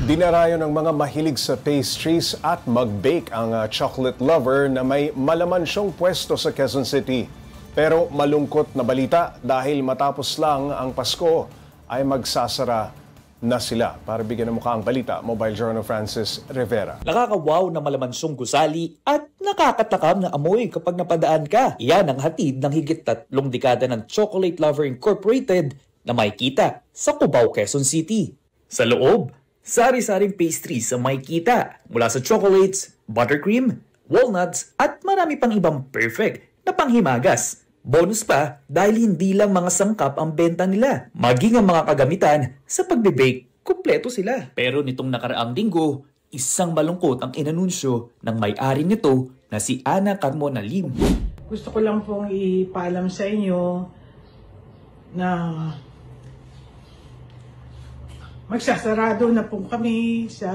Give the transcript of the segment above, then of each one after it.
Dinarayo ng mga mahilig sa pastries at mag-bake ang chocolate lover na may malaman siyang pwesto sa Quezon City. Pero malungkot na balita dahil matapos lang ang Pasko ay magsasara na sila. Para bigyan ng mukha ang balita, Mobile Journal Francis Rivera. Nakakawaw na malamansong gusali at nakakatakam na amoy kapag napadaan ka. Iyan ang hatid ng higit 3 dekada ng Chocolate Lover Incorporated na makikita sa Cubao, Quezon City. Sa loob, sari-saring pastries ang makikita mula sa chocolates, buttercream, walnuts at marami pang ibang perfect na panghimagas. Bonus pa dahil hindi lang mga sangkap ang benta nila, maging ang mga kagamitan sa pagbe-bake, kumpleto sila. Pero nitong nakaraang linggo, isang malungkot ang inanunsyo ng may-ari nito na si Ana Carmona Lim. Gusto ko lang pong ipaalam sa inyo na magsasarado na po kami sa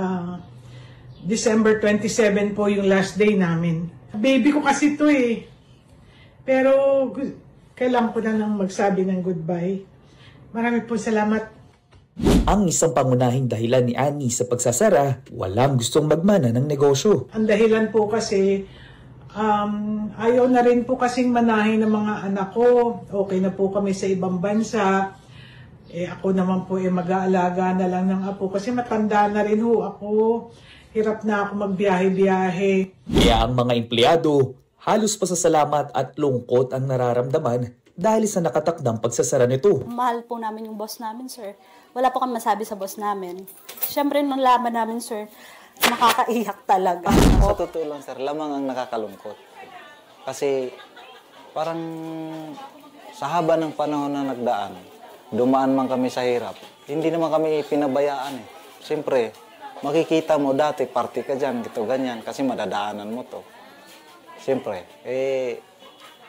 December 27 po yung last day namin. Baby ko kasi ito eh. Pero kailangan ko na lang magsabi ng goodbye. Marami po salamat. Ang isang pangunahing dahilan ni Annie sa pagsasara, walang gustong magmana ng negosyo. Ang dahilan po kasi, ayaw na rin po kasing manahin ng mga anak ko. Okay na po kami sa ibang bansa. Ako naman po mag-aalaga na lang ng apo kasi matanda na rin ho ako. Hirap na ako magbiyahe-biyahe. Kaya ang mga empleyado, halos pasasalamat at lungkot ang nararamdaman dahil sa nakatakdang pagsasara nito. Mahal po namin yung boss namin, sir. Wala po kami masabi sa boss namin. Siyempre, nung laban namin, sir, nakakaiyak talaga. Sa totoo lang, sir, lamang ang nakakalungkot. Kasi parang sa haba ng panahon na nagdaan, dumaan man kami sa hirap, hindi naman kami pinabayaan eh. Siyempre, makikita mo dati, party ka dyan, gito, ganyan, kasi madadaanan mo to. Siyempre,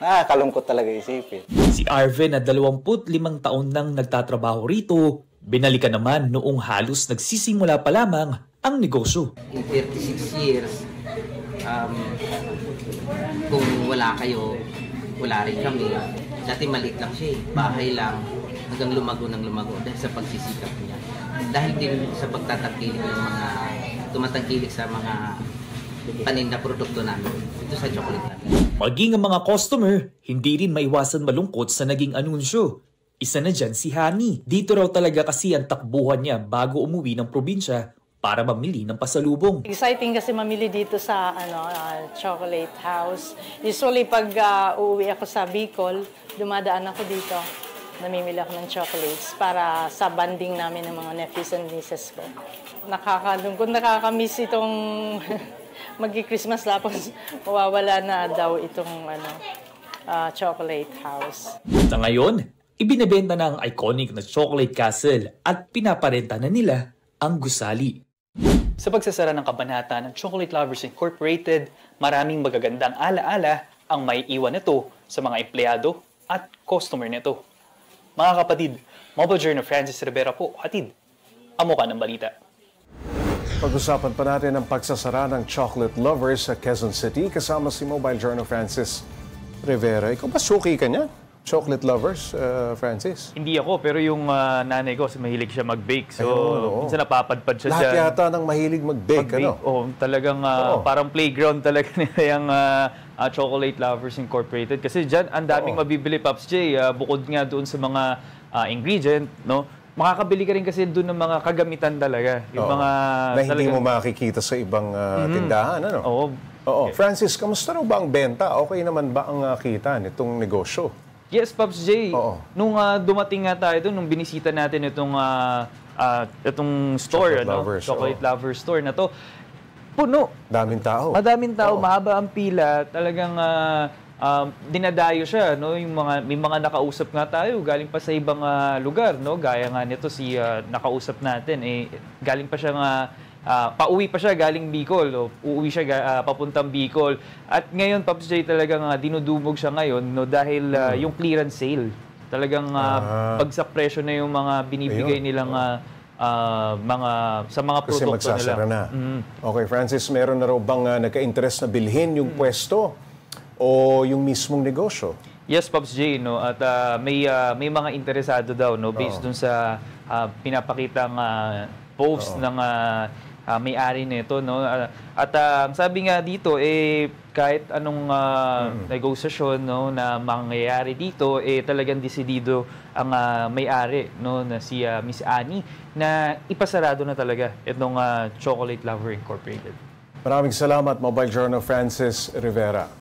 nakakalungkot talaga isipin. Si Arvin na 25 taon nang nagtatrabaho rito, binalikan naman noong halos nagsisimula pa lamang ang negosyo. In 36 years, kung wala kayo, wala rin kami. Dati maliit lang siya eh, bahay lang, hanggang lumago ng lumago dahil sa pagsisikap niya. Dahil din sa pagtatangkilik ng mga, tumatangkilik sa mga paninda produkto namin. Ito sa chocolate namin. Maging ang mga customer, hindi rin maiwasan malungkot sa naging anunsyo. Isa na dyan si Hani. Dito raw talaga kasi ang takbuhan niya bago umuwi ng probinsya para mamili ng pasalubong. Exciting kasi mamili dito sa chocolate house. Usually pag uuwi ako sa Bicol, dumadaan ako dito. Namimili ako ng chocolates para sa banding namin ng mga nephews and nieces ko. Nakakalungkot, nakakamiss itong mag-Christmas tapos mawawala na daw itong chocolate house. Sa ngayon, ibinebenta na ang iconic na chocolate castle at pinaparenta na nila ang gusali. Sa pagsasara ng kabanata ng Chocolate Lovers Incorporated, maraming magagandang alaala ang may iwan nito sa mga empleyado at customer nito. Mga kapatid, Mobile Journal Francis Rivera po, hatid ang mukha ng balita. Pag-usapan pa natin ang pagsasara ng Chocolate Lovers sa Quezon City kasama si Mobile Journal Francis Rivera. Ikaw ba suki ka niya? Chocolate Lovers, Francis? Hindi ako, pero yung nanay ko, mahilig siya mag-bake. So, minsan napapadpad siya lahat dyan. Lahat yata ng mahilig mag-bake, ano? Oo, talagang parang playground talaga nila yung Chocolate Lovers Incorporated. Kasi dyan, ang daming mabibili, Pops J. Bukod nga doon sa mga ingredient, no? Makakabili ka rin kasi doon ng mga kagamitan talaga. Yung mga na hindi mo makikita sa ibang tindahan, ano? Oo. Francis, kamusta raw ba ang benta? Okay naman ba ang kita nitong negosyo? Yes, Pops J. Nung dumating nga tayo doon, nung binisita natin itong store, Chocolate Lovers store na to, puno. Daming tao. Madaming tao, mahaba ang pila, talagang dinadayo siya, no? May mga nakausap nga tayo galing pa sa ibang lugar, no? Gaya nga nito si nakausap natin galing pa siya pauwi pa siya galing Bicol, uuwi siya papuntang Bicol. At ngayon Pops J talagang dinudumog siya ngayon, no, dahil yung clearance sale. Talagang bagsak presyo na yung mga binibigay nilang sa mga produkto nila. Kasi magsasara na. Okay, Francis, meron na raw bang nagka-interest na bilhin yung pwesto o yung mismong negosyo? Yes, Pops J, no, at may mga interesado daw, no, based dun sa pinapakitang post ng may-ari nito, no? At ang sabi nga dito, kahit anong negosasyon, no, na mangyayari dito, talagang desidido ang may-ari, no, na si Miss Annie, na ipasarado na talaga itong Chocolate Lover Incorporated. Maraming salamat, Mobile Journal Francis Rivera.